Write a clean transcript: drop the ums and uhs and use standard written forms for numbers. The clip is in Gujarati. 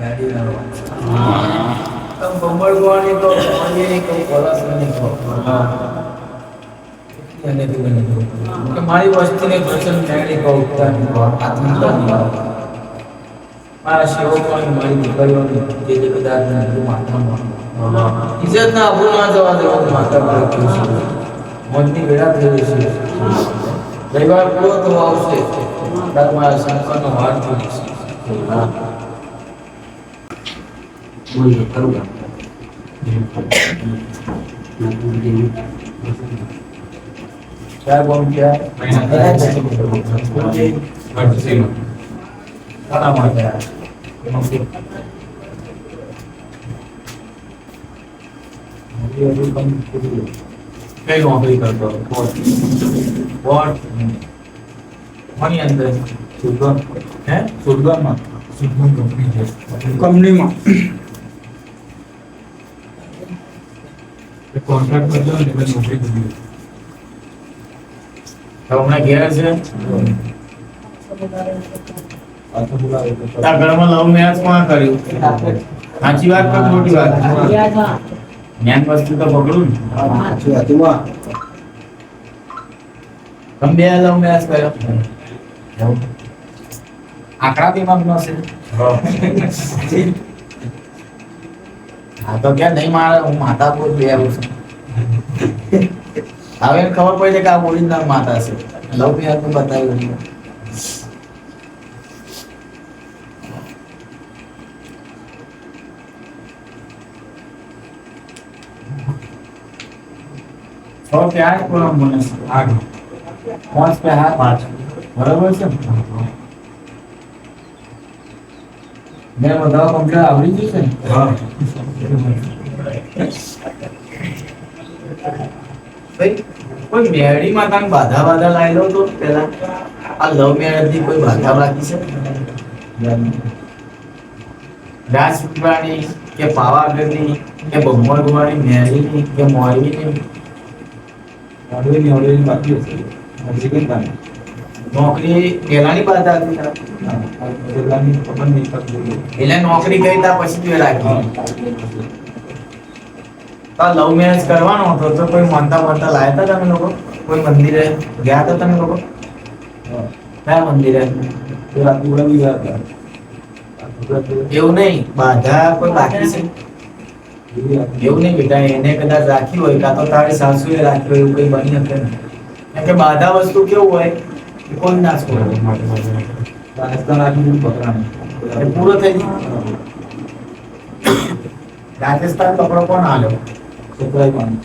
ગાડી લાવવા તો બમળવાની તો પાણીની કોઈ પલાસ નહીં કહો અને તું બની કે મારી વસ્તીને દર્શન ગાડી કહો આત્મા મારા સેવકોની મારી દીકરીઓની જે જે કદાચ માતામાં ઇજ્જત ના આબુ ના જવા દેવાનું માતા પર મોજની વેળા થઈ છે રવિવાર પૂરો તો આવશે ત્યારે મારા શંકરનો વાર થઈ છે બોલીએ કરું क्या बोल क्या खाना मार गया कई नौकरी करता हूँ बहुत मनी अंदर सुगम है सुगम कंपनी है कंपनी में कॉन्ट्रैक्ट कर दो लेकिन नौकरी कर दो तो हमने घेर से ता घर में लव मैच कोण કર્યું સાચી વાત કે ખોટી વાત જ્ઞાન વસ્તુ તો પકડું સાચી વાત માં તમે બે લવ મેચ કર્યો આંકડા દિમાગ નો છે હા તો ક્યાં નહીં મારે હું માતા બોલ બે આવું છું હવે ખબર પડી છે કે આ ઓરિજિનલ માતા છે લવ મેચ નું બતાવ્યું और क्या है पूरा बोले आगे 5 पे हाथ 5 बराबर છે મેં બતાવ કમ્પ્લીટ આવડી ગયું છે હા ભાઈ કોઈ મેડી માં કાંઈ બાધા બાધા લાવી લો તો પહેલા આ લવ મેરેજ ની કોઈ બાધા બાકી છે રાજપુરાણી કે પાવાગઢની કે બમણગુવાની મેરીની કે મોરબીની ઓર્ડરની બાકી હશે નોકરી પેલાની બાધા હતી પેલાની ખબર નહીં પડતી એટલે નોકરી કરી તા પછી જ રાખી તો લવ મેરેજ કરવાનો હતો તો કોઈ માનતા માનતા લાયા હતા તમે લોકો કોઈ મંદિરે ગયા હતા તમે લોકો કયા મંદિરે રાજપુરા બી ગયા હતા એવું નહીં બાધા કોઈ બાકી છે એવું નહીં બેટા એને કદાચ રાખી હોય કાં તો તારી સાસુએ રાખી હોય એવું કઈ બની શકે ને કેમ કે બાધા વસ્તુ કેવું હોય કે કોઈ ના છોડે રાજસ્થાન રાખી પકડાને પૂરો થઈ ગયો રાજસ્થાન પકડો કોણ આવ્યો છોકરાઈ પાણી